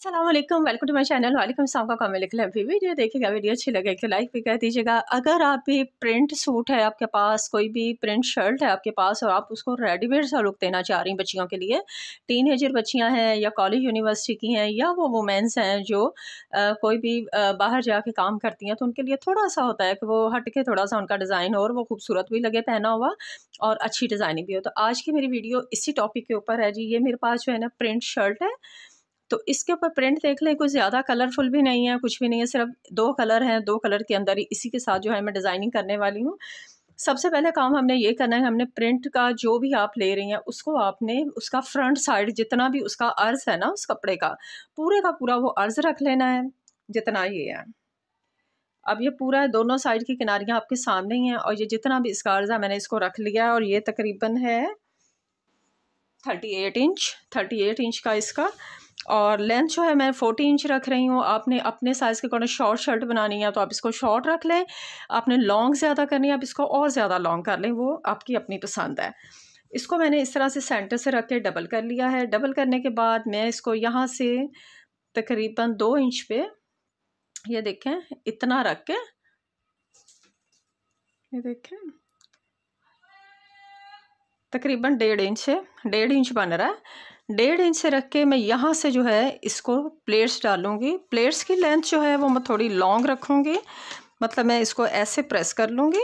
अस्सलाम वालेकुम, welcome to my channel. वालेकुम सलाम का कमेंट लिख लें। वीडियो देखिएगा, वीडियो अच्छी लगे तो लाइक भी कर दीजिएगा। अगर आप भी प्रिंट सूट है आपके पास, कोई भी प्रिंट शर्ट है आपके पास और आप उसको रेडीमेड सा लुक देना चाह रही हैं बच्चियों के लिए, टीनेजर बच्चियां हैं या कॉलेज यूनिवर्सिटी की हैं या वो वुमेंस हैं जो कोई भी बाहर जाके काम करती हैं, तो उनके लिए थोड़ा सा होता है कि वो हट के थोड़ा सा उनका डिज़ाइन और वो खूबसूरत भी लगे पहना हुआ और अच्छी डिज़ाइनिंग भी हो। तो आज की मेरी वीडियो इसी टॉपिक के ऊपर है जी। ये मेरे पास जो है ना प्रिंट शर्ट है, तो इसके ऊपर प्रिंट देख लें, कुछ ज़्यादा कलरफुल भी नहीं है, कुछ भी नहीं है, सिर्फ 2 कलर हैं। 2 कलर के अंदर ही इसी के साथ जो है मैं डिज़ाइनिंग करने वाली हूँ। सबसे पहले काम हमने ये करना है, हमने प्रिंट का जो भी आप ले रही हैं उसको आपने उसका फ्रंट साइड जितना भी उसका अर्ज़ है ना उस कपड़े का पूरा वो अर्ज़ रख लेना है जितना ये है। अब ये पूरा दोनों साइड की किनारियाँ आपके सामने ही हैं और ये जितना भी इसका अर्ज़ है मैंने इसको रख लिया है और ये तकरीबन है 38 इंच का इसका। और लेंथ जो है मैं 40 इंच रख रही हूँ। आपने अपने साइज़ के अकॉर्डिंग शॉर्ट शर्ट बनानी है तो आप इसको शॉर्ट रख लें, आपने लॉन्ग ज़्यादा करनी है आप इसको और ज़्यादा लॉन्ग कर लें, वो आपकी अपनी पसंद है। इसको मैंने इस तरह से सेंटर से रख के डबल कर लिया है। डबल करने के बाद मैं इसको यहाँ से तकरीबन 2 इंच पे ये देखें इतना रख के, ये देखें तकरीबन 1.5 इंच बन रहा है। 1.5 इंच से रख के मैं यहाँ से जो है इसको प्लेट्स डालूँगी। प्लेट्स की लेंथ जो है वो मैं थोड़ी लॉन्ग रखूँगी, मतलब मैं इसको ऐसे प्रेस कर लूँगी।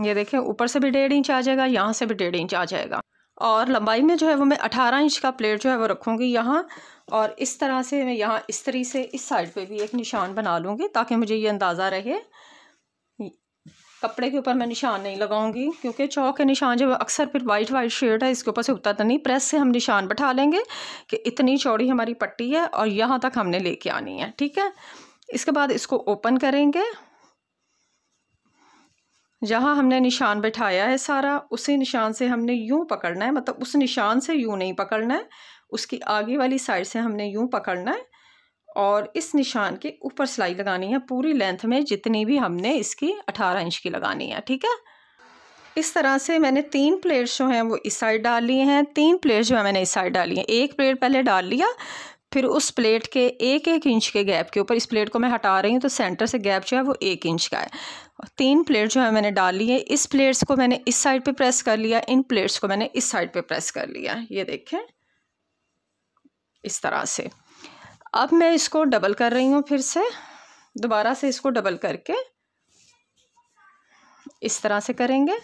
ये देखें ऊपर से भी 1.5 इंच आ जाएगा, यहाँ से भी 1.5 इंच आ जाएगा। और लंबाई में जो है वो मैं 18 इंच का प्लेट जो है वो रखूँगी यहाँ। और इस तरह से मैं यहाँ इस तरह से इस साइड पर भी एक निशान बना लूँगी ताकि मुझे ये अंदाज़ा रहे। कपड़े के ऊपर मैं निशान नहीं लगाऊंगी क्योंकि चौक के निशान जो अक्सर फिर वाइट शेड है इसके ऊपर से उतरता नहीं। प्रेस से हम निशान बैठा लेंगे कि इतनी चौड़ी हमारी पट्टी है और यहाँ तक हमने लेके आनी है, ठीक है। इसके बाद इसको ओपन करेंगे, जहाँ हमने निशान बैठाया है सारा उसी निशान से हमने यूँ पकड़ना है, मतलब उस निशान से यूँ नहीं पकड़ना है, उसकी आगे वाली साइड से हमने यूँ पकड़ना है और इस निशान के ऊपर सिलाई लगानी है पूरी लेंथ में जितनी भी हमने इसकी 18 इंच की लगानी है, ठीक है। इस तरह से मैंने 3 प्लेट्स जो हैं वो इस साइड डाल लिए हैं, 3 प्लेट्स जो है मैंने इस साइड डाली हैं। एक प्लेट पहले डाल लिया, फिर उस प्लेट के 1-1 इंच के गैप के ऊपर इस प्लेट को मैं हटा रही हूँ तो सेंटर से गैप जो है वो 1 इंच का है। 3 प्लेट जो है मैंने डाल ली है। इस प्लेट्स को मैंने इस साइड पे प्रेस कर लिया, इन प्लेट्स को मैंने इस साइड पे प्रेस कर लिया, ये देखें इस तरह से। अब मैं इसको डबल कर रही हूँ, फिर से दोबारा से इसको डबल करके इस तरह से करेंगे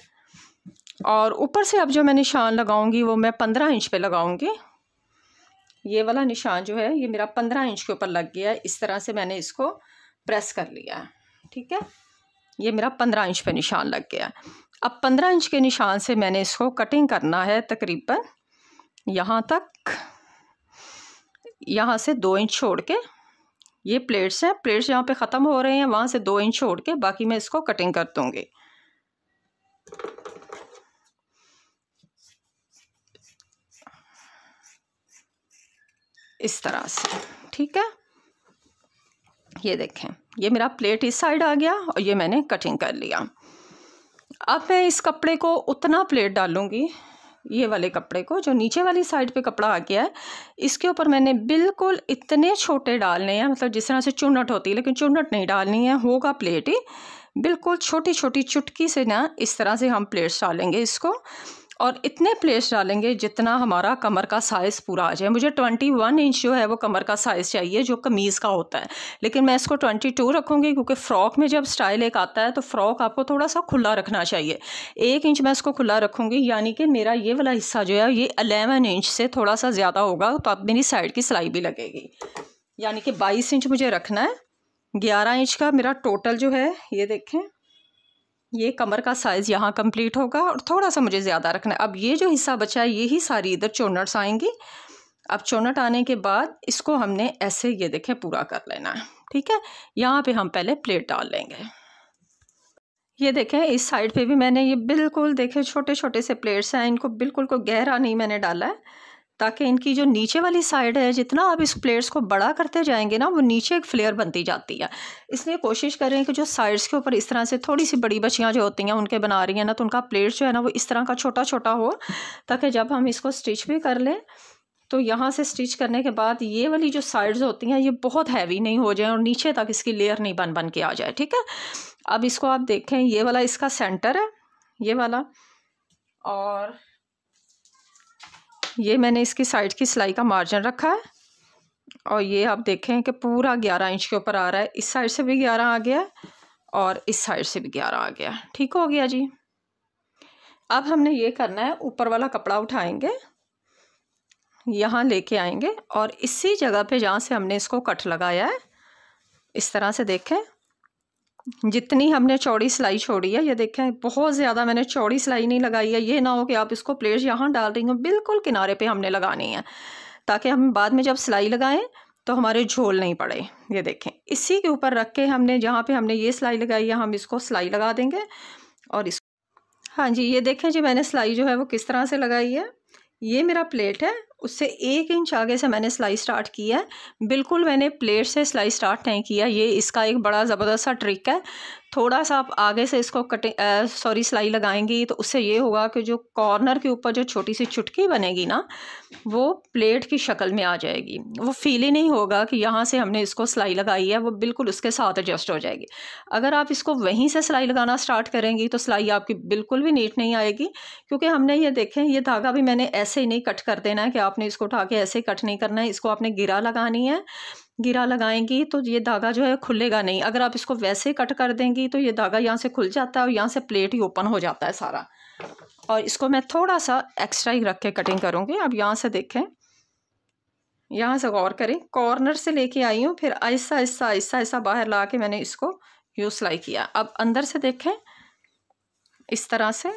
और ऊपर से अब जो मैं निशान लगाऊंगी वो मैं 15 इंच पे लगाऊंगी। ये वाला निशान जो है ये मेरा 15 इंच के ऊपर लग गया है। इस तरह से मैंने इसको प्रेस कर लिया है, ठीक है। ये मेरा 15 इंच पे निशान लग गया। अब 15 इंच के निशान से मैंने इसको कटिंग करना है तकरीबन यहाँ तक, यहाँ से 2 इंच छोड़ के। ये प्लेट्स हैं, प्लेट्स यहाँ पे ख़त्म हो रहे हैं, वहाँ से 2 इंच छोड़ के बाकी मैं इसको कटिंग कर दूँगी। इस तरह से, ठीक है। ये देखें ये मेरा प्लेट इस साइड आ गया और ये मैंने कटिंग कर लिया। अब मैं इस कपड़े को उतना प्लेट डालूँगी, ये वाले कपड़े को जो नीचे वाली साइड पे कपड़ा आ गया है इसके ऊपर मैंने बिल्कुल इतने छोटे डालने हैं, मतलब जिस तरह से चुन्नट होती है लेकिन चुन्नट नहीं डालनी है, होगा प्लेट ही बिल्कुल छोटी छोटी चुटकी से ना इस तरह से हम प्लेट्स डालेंगे इसको। और इतने प्लेट्स डालेंगे जितना हमारा कमर का साइज़ पूरा आ जाए। मुझे 21 इंच जो है वो कमर का साइज़ चाहिए जो कमीज़ का होता है, लेकिन मैं इसको 22 रखूँगी क्योंकि फ़्रॉक में जब स्टाइल एक आता है तो फ़्रॉक आपको थोड़ा सा खुला रखना चाहिए। 1 इंच मैं इसको खुला रखूँगी, यानी कि मेरा ये वाला हिस्सा जो है ये 11 इंच से थोड़ा सा ज़्यादा होगा तो अब मेरी साइड की सिलाई भी लगेगी, यानी कि 22 इंच मुझे रखना है। 11 इंच का मेरा टोटल जो है ये देखें ये कमर का साइज़ यहाँ कंप्लीट होगा और थोड़ा सा मुझे ज़्यादा रखना है। अब ये जो हिस्सा बचा है यही सारी इधर चोनट्स आएंगी। अब चोनट आने के बाद इसको हमने ऐसे ये देखें पूरा कर लेना है, ठीक है। यहाँ पे हम पहले प्लेट डाल लेंगे। ये देखें इस साइड पे भी मैंने ये बिल्कुल देखें छोटे छोटे से प्लेट्स हैं, इनको बिल्कुल को गहरा नहीं मैंने डाला है ताकि इनकी जो नीचे वाली साइड है जितना आप इस प्लेट्स को बड़ा करते जाएंगे ना वो नीचे एक फ्लेयर बनती जाती है। इसलिए कोशिश करें कि जो साइड्स के ऊपर इस तरह से थोड़ी सी बड़ी बच्चियां जो होती हैं उनके बना रही हैं ना तो उनका प्लेट्स जो है ना वो इस तरह का छोटा छोटा हो ताकि जब हम इसको स्टिच भी कर लें तो यहाँ से स्टिच करने के बाद ये वाली जो साइड्स होती हैं ये बहुत हैवी नहीं हो जाए और नीचे तक इसकी लेयर नहीं बन के आ जाए, ठीक है। अब इसको आप देखें, ये वाला इसका सेंटर है, ये वाला, और ये मैंने इसकी साइड की सिलाई का मार्जिन रखा है, और ये आप देखें कि पूरा 11 इंच के ऊपर आ रहा है। इस साइड से भी 11 आ गया और इस साइड से भी 11 आ गया, ठीक हो गया जी। अब हमने ये करना है, ऊपर वाला कपड़ा उठाएंगे, यहाँ लेके आएंगे और इसी जगह पे जहाँ से हमने इसको कट लगाया है इस तरह से देखें, जितनी हमने चौड़ी सिलाई छोड़ी है, ये देखें बहुत ज़्यादा मैंने चौड़ी सिलाई नहीं लगाई है। ये ना हो कि आप इसको प्लेट्स यहाँ डाल रही हो, बिल्कुल किनारे पे हमने लगानी है ताकि हम बाद में जब सिलाई लगाएं तो हमारे झोल नहीं पड़े। ये देखें इसी के ऊपर रख के हमने जहाँ पे हमने ये सिलाई लगाई है हम इसको सिलाई लगा देंगे और इसको, हाँ जी ये देखें जी मैंने सिलाई जो है वो किस तरह से लगाई है। ये मेरा प्लेट है, उससे 1 इंच आगे से मैंने सिलाई स्टार्ट की है, बिल्कुल मैंने प्लेट से सिलाई स्टार्ट नहीं किया। ये इसका एक बड़ा ज़बरदस्त सा ट्रिक है। थोड़ा सा आप आगे से इसको सिलाई लगाएंगी तो उससे ये होगा कि जो कॉर्नर के ऊपर जो छोटी सी चुटकी बनेगी ना वो प्लेट की शक्ल में आ जाएगी। वो फील ही नहीं होगा कि यहाँ से हमने इसको सिलाई लगाई है, वो बिल्कुल उसके साथ एडजस्ट हो जाएगी। अगर आप इसको वहीं से सिलाई लगाना स्टार्ट करेंगी तो सिलाई आपकी बिल्कुल भी नीट नहीं आएगी, क्योंकि हमने ये देखें ये धागा भी मैंने ऐसे ही नहीं कट कर देना है कि आपने इसको उठा के ऐसे कट नहीं करना है। इसको आपने गिरा लगानी है, गिरा लगाएंगी तो ये धागा जो है खुलेगा नहीं। अगर आप इसको वैसे कट कर देंगी तो ये धागा यहाँ से खुल जाता है और यहाँ से प्लेट ही ओपन हो जाता है सारा। और इसको मैं थोड़ा सा एक्स्ट्रा ही रख के कटिंग करूँगी। अब यहाँ से देखें, यहाँ से गौर करें, कॉर्नर से लेके आई हूँ, फिर आहिस्ता आहिस्ता आहिस्ता आहिस्ता बाहर ला के मैंने इसको यूँ सिलाई किया। अब अंदर से देखें इस तरह से।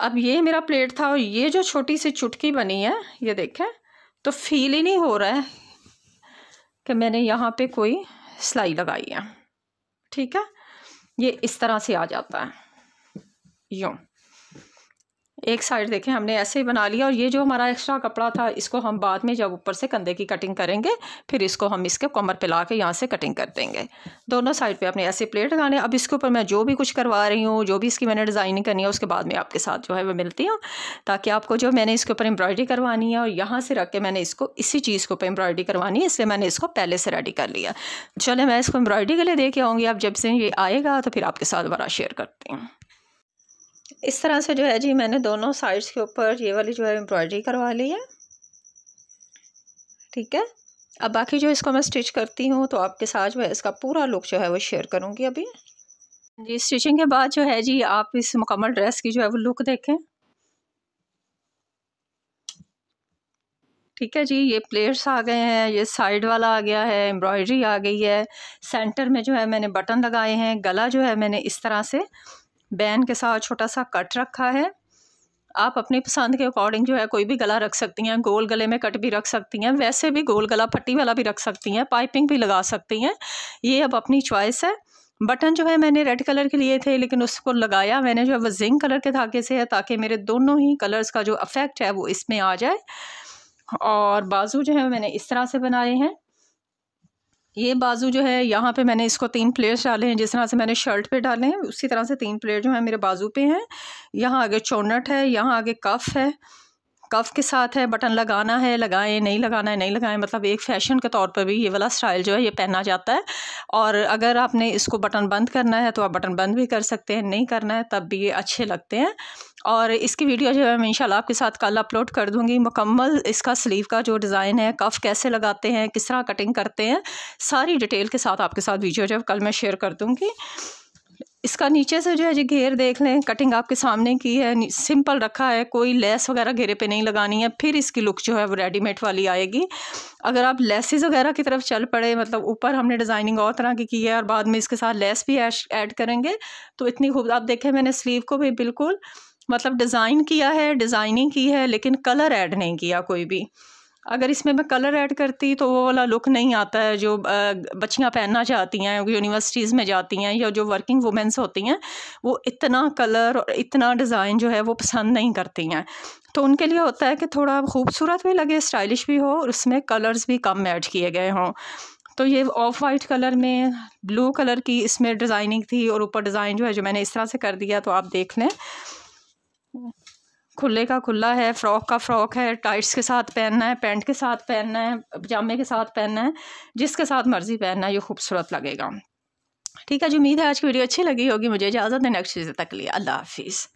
अब ये मेरा प्लेट था और ये जो छोटी सी चुटकी बनी है ये देखें, तो फील ही नहीं हो रहा है कि मैंने यहाँ पे कोई सिलाई लगाई है, ठीक है। ये इस तरह से आ जाता है यूँ। एक साइड देखें हमने ऐसे ही बना लिया और ये जो हमारा एक्स्ट्रा कपड़ा था इसको हम बाद में जब ऊपर से कंधे की कटिंग करेंगे फिर इसको हम इसके कमर पे ला के यहाँ से कटिंग कर देंगे। दोनों साइड पे अपने ऐसे प्लेट लगाने। अब इसके ऊपर मैं जो भी कुछ करवा रही हूँ, जो भी इसकी मैंने डिज़ाइनिंग करनी है उसके बाद में आपके साथ जो है वो मिलती हूँ, ताकि आपको जो मैंने इसके ऊपर एम्ब्रॉयडरी करवानी है और यहाँ से रख के मैंने इसको इसी चीज़ के ऊपर एम्ब्रॉयडरी करवानी है, इसलिए मैंने इसको पहले से रेडी कर लिया। चले मैं इसको एम्ब्रॉयडरी के लिए दे के आऊँगी। अब जब से ये आएगा तो फिर आपके साथ बड़ा शेयर करती हूँ। इस तरह से जो है जी मैंने दोनों साइड्स के ऊपर ये वाली जो है एम्ब्रॉयडरी करवा ली है, ठीक है। अब बाकी जो इसको मैं स्टिच करती हूँ तो आपके साथ जो है इसका पूरा लुक जो है वो शेयर करूँगी अभी जी। स्टिचिंग के बाद जो है जी आप इस मुकम्मल ड्रेस की जो है वो लुक देखें, ठीक है जी। ये प्लेट्स आ गए हैं, ये साइड वाला आ गया है, एम्ब्रॉयडरी आ गई है, सेंटर में जो है मैंने बटन लगाए हैं, गला जो है मैंने इस तरह से बैन के साथ छोटा सा कट रखा है। आप अपनी पसंद के अकॉर्डिंग जो है कोई भी गला रख सकती हैं, गोल गले में कट भी रख सकती हैं, वैसे भी गोल गला पट्टी वाला भी रख सकती हैं, पाइपिंग भी लगा सकती हैं, ये अब अपनी चॉइस है। बटन जो है मैंने रेड कलर के लिए थे लेकिन उसको लगाया मैंने जो है वो जिंक कलर के धागे से है, ताकि मेरे दोनों ही कलर्स का जो इफ़ेक्ट है वो इसमें आ जाए। और बाजू जो है मैंने इस तरह से बनाए हैं। ये बाजू जो है यहाँ पे मैंने इसको 3 प्लेट्स डाले हैं, जिस तरह से मैंने शर्ट पे डाले हैं उसी तरह से 3 प्लेट जो है मेरे बाजू पे हैं। यहाँ आगे चौनट है, यहाँ आगे कफ है, कफ के साथ है, बटन लगाना है लगाएं, नहीं लगाना है नहीं लगाएं। मतलब एक फ़ैशन के तौर पर भी ये वाला स्टाइल जो है ये पहना जाता है। और अगर आपने इसको बटन बंद करना है तो आप बटन बंद भी कर सकते हैं, नहीं करना है तब भी ये अच्छे लगते हैं। और इसकी वीडियो जो है मैं इंशाल्लाह आपके साथ कल अपलोड कर दूँगी। मुकम्मल इसका स्लीव का जो डिज़ाइन है, कफ कैसे लगाते हैं, किस तरह कटिंग करते हैं, सारी डिटेल के साथ आपके साथ वीडियो जो है कल मैं शेयर कर दूँगी। इसका नीचे से जो है जी घेर देख लें, कटिंग आपके सामने की है, सिंपल रखा है, कोई लेस वगैरह घेरे पे नहीं लगानी है, फिर इसकी लुक जो है वो रेडीमेड वाली आएगी। अगर आप लेसेस वगैरह की तरफ चल पड़े, मतलब ऊपर हमने डिज़ाइनिंग और तरह की है और बाद में इसके साथ लेस भी ऐड करेंगे तो इतनी खूब। आप देखें मैंने स्लीव को भी बिल्कुल मतलब डिज़ाइन किया है, डिज़ाइनिंग की है, लेकिन कलर ऐड नहीं किया कोई भी। अगर इसमें मैं कलर ऐड करती तो वो वाला लुक नहीं आता है जो बच्चियाँ पहनना चाहती हैं, यूनिवर्सिटीज़ में जाती हैं या जो वर्किंग वुमेंस होती हैं, वो इतना कलर और इतना डिज़ाइन जो है वो पसंद नहीं करती हैं। तो उनके लिए होता है कि थोड़ा खूबसूरत भी लगे, स्टाइलिश भी हो और उसमें कलर्स भी कम ऐड किए गए हों। तो ये ऑफ वाइट कलर में ब्लू कलर की इसमें डिज़ाइनिंग थी और ऊपर डिज़ाइन जो है जो मैंने इस तरह से कर दिया, तो आप देख लें खुले का खुला है, फ़्रॉक का फ़्रॉक है, टाइट्स के साथ पहनना है, पैंट के साथ पहनना है, पजामे के साथ पहनना है, जिसके साथ मर्ज़ी पहनना है, ये खूबसूरत लगेगा। ठीक है जी, उम्मीद है आज की वीडियो अच्छी लगी होगी। मुझे इजाज़त दें, नेक्स्ट चीज़ तक लिए अल्लाह हाफिज़।